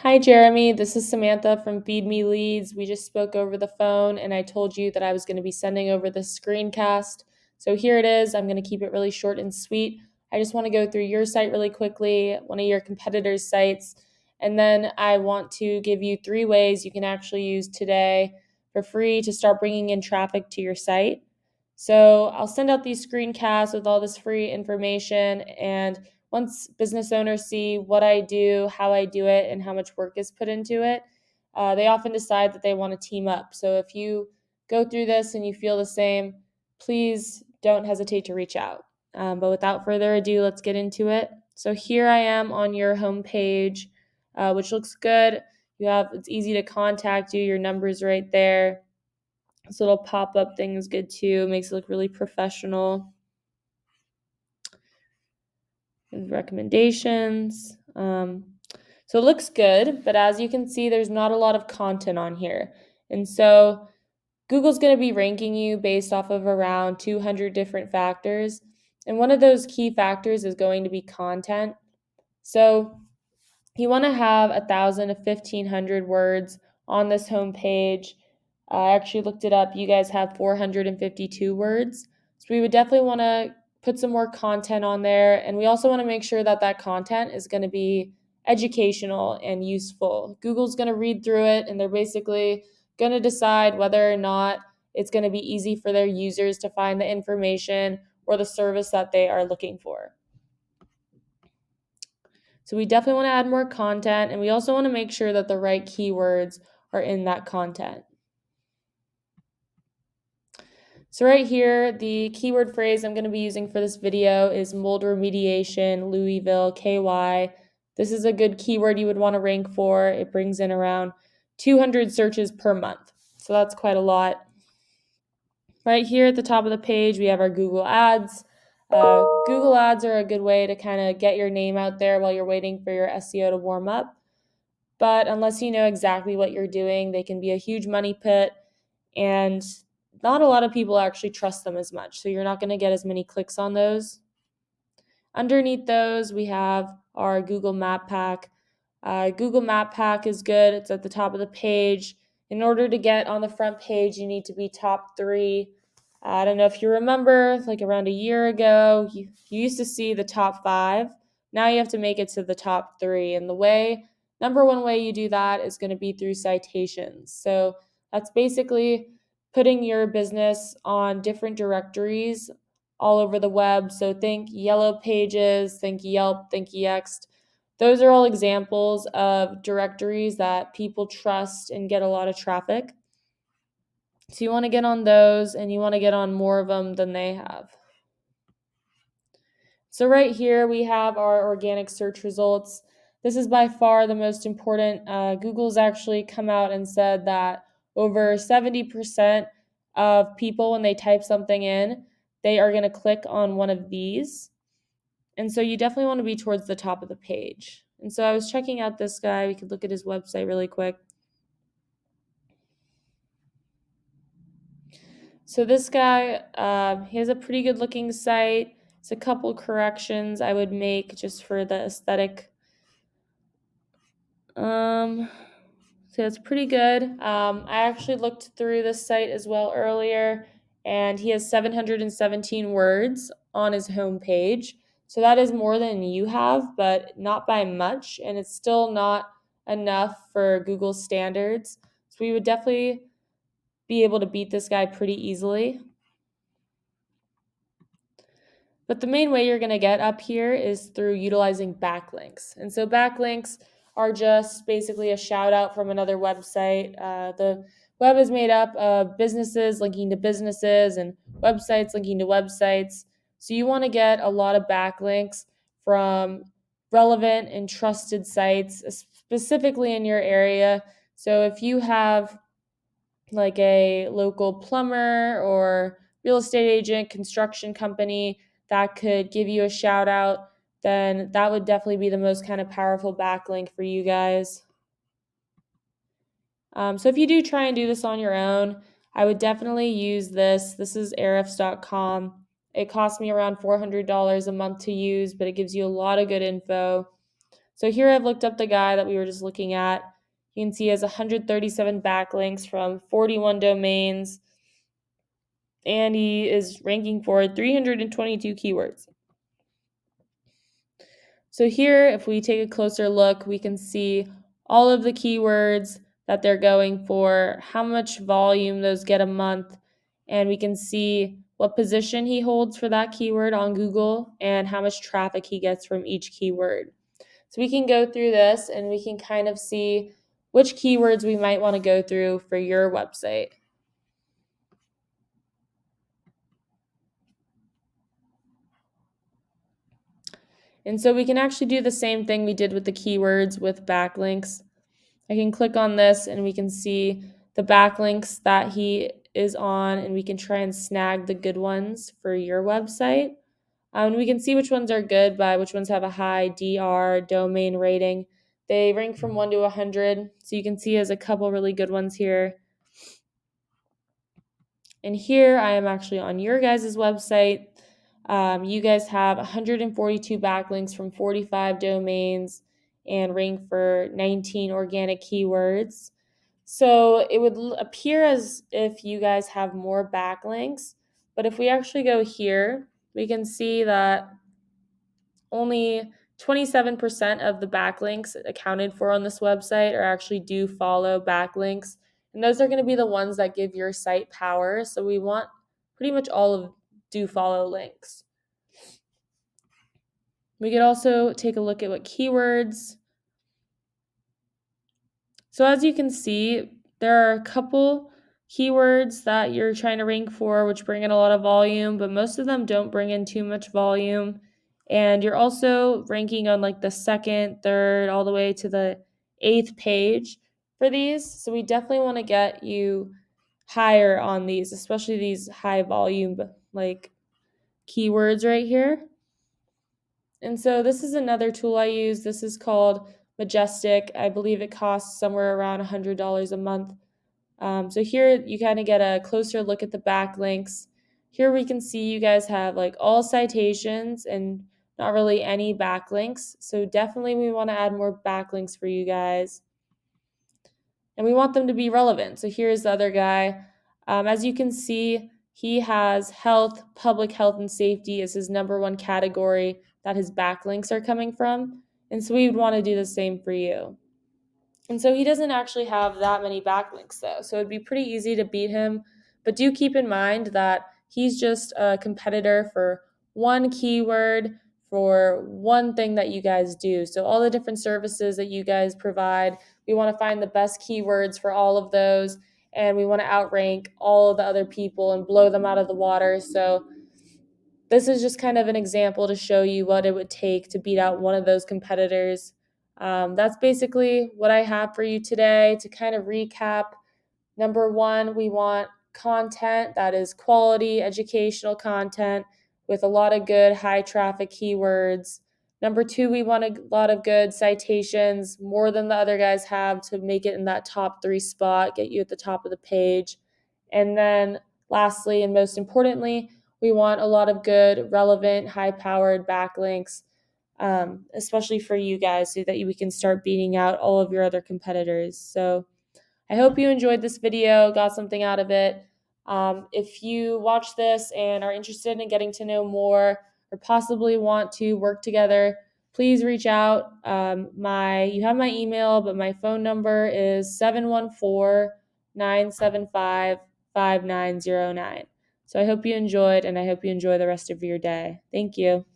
Hi, Jeremy. This is Samantha from Feed Me Leads. We just spoke over the phone, and I told you that I was going to be sending over this screencast. So here it is. I'm going to keep it really short and sweet. I just want to go through your site really quickly, one of your competitors' sites, and then I want to give you 3 ways you can actually use today for free to start bringing in traffic to your site. So I'll send out these screencasts with all this free information, and once business owners see what I do, how I do it, and how much work is put into it, they often decide that they want to team up. So if you go through this and you feel the same, please don't hesitate to reach out. But without further ado, let's get into it. So here I am on your homepage, which looks good. It's easy to contact you. Your number's right there. This little pop-up thing is good too. Makes it look really professional. Recommendations. So it looks good, but as you can see, there's not a lot of content on here. And so Google's going to be ranking you based off of around 200 different factors. And one of those key factors is going to be content. So you want to have 1,000 to 1,500 words on this homepage. I actually looked it up. You guys have 452 words. So we would definitely want to put some more content on there. And we also want to make sure that that content is going to be educational and useful. Google's going to read through it, and they're basically going to decide whether or not it's going to be easy for their users to find the information or the service that they are looking for. So we definitely want to add more content, and we also want to make sure that the right keywords are in that content. So right here, the keyword phrase I'm going to be using for this video is mold remediation, Louisville, KY. This is a good keyword you would want to rank for. It brings in around 200 searches per month. So that's quite a lot. Right here at the top of the page, we have our Google Ads. Google Ads are a good way to kind of get your name out there while you're waiting for your SEO to warm up. But unless you know exactly what you're doing, they can be a huge money pit, and not a lot of people actually trust them as much. So you're not going to get as many clicks on those. Underneath those, we have our Google Map Pack. Google Map Pack is good. It's at the top of the page. In order to get on the front page, you need to be top 3. I don't know if you remember, like around a year ago, you used to see the top 5. Now you have to make it to the top 3. And number one way you do that is going to be through citations. So that's basically putting your business on different directories all over the web. So think Yellow Pages, think Yelp, think Yext. Those are all examples of directories that people trust and get a lot of traffic. So you want to get on those, and you want to get on more of them than they have. So right here we have our organic search results. This is by far the most important. Google's actually come out and said that over 70% of people, when they type something in, they are going to click on one of these. And so you definitely want to be towards the top of the page. And so I was checking out this guy. We could look at his website really quick. So this guy, he has a pretty good looking site. It's a couple corrections I would make just for the aesthetic. So it's pretty good. I actually looked through this site as well earlier, and he has 717 words on his homepage. So that is more than you have, but not by much, and it's still not enough for Google standards. So we would definitely be able to beat this guy pretty easily. But the main way you're going to get up here is through utilizing backlinks. And so backlinks are just basically a shout out from another website. The web is made up of businesses linking to businesses and websites linking to websites. So you want to get a lot of backlinks from relevant and trusted sites, specifically in your area. So if you have like a local plumber or real estate agent, construction company that could give you a shout out, then that would definitely be the most kind of powerful backlink for you guys. So if you do try and do this on your own, I would definitely use this. This is ahrefs.com. It costs me around $400 a month to use, but it gives you a lot of good info. So here I've looked up the guy that we were just looking at. You can see he has 137 backlinks from 41 domains, and he is ranking for 322 keywords. So here, if we take a closer look, we can see all of the keywords that they're going for, how much volume those get a month, and we can see what position he holds for that keyword on Google and how much traffic he gets from each keyword. So we can go through this and we can kind of see which keywords we might want to go through for your website. And so we can actually do the same thing we did with the keywords with backlinks. I can click on this and we can see the backlinks that he is on, and we can try and snag the good ones for your website. And we can see which ones are good by which ones have a high DR domain rating. They rank from 1 to 100, so you can see there's a couple really good ones here. And here I am actually on your guys' website. You guys have 142 backlinks from 45 domains and rank for 19 organic keywords. So it would appear as if you guys have more backlinks, but if we actually go here, we can see that only 27% of the backlinks accounted for on this website are actually do follow backlinks. And those are going to be the ones that give your site power. So we want pretty much all of do follow links. We could also take a look at what keywords. So as you can see, there are a couple keywords that you're trying to rank for, which bring in a lot of volume, but most of them don't bring in too much volume. And you're also ranking on like the second, third, all the way to the 8th page for these. So we definitely want to get you higher on these, especially these high volume like keywords right here. And so this is another tool I use. This is called Majestic. I believe it costs somewhere around $100 a month. So here you kind of get a closer look at the backlinks. Here we can see you guys have like all citations and not really any backlinks. So definitely we want to add more backlinks for you guys. And we want them to be relevant. So here's the other guy. As you can see, he has health, public health and safety as his number one category that his backlinks are coming from. And so we would want to do the same for you. And so he doesn't actually have that many backlinks though. So it'd be pretty easy to beat him. But do keep in mind that he's just a competitor for one keyword for one thing that you guys do. So all the different services that you guys provide, we want to find the best keywords for all of those. And we want to outrank all of the other people and blow them out of the water. So this is just kind of an example to show you what it would take to beat out one of those competitors. That's basically what I have for you today. To kind of recap, number one, we want content that is quality educational content with a lot of good high traffic keywords. Number two, we want a lot of good citations, more than the other guys have, to make it in that top 3 spot, get you at the top of the page. And then lastly, and most importantly, we want a lot of good, relevant, high-powered backlinks, especially for you guys, so that we can start beating out all of your other competitors. So I hope you enjoyed this video, got something out of it. If you watch this and are interested in getting to know more or possibly want to work together, please reach out. You have my email, but my phone number is 714-975-5909. So I hope you enjoyed, and I hope you enjoy the rest of your day. Thank you.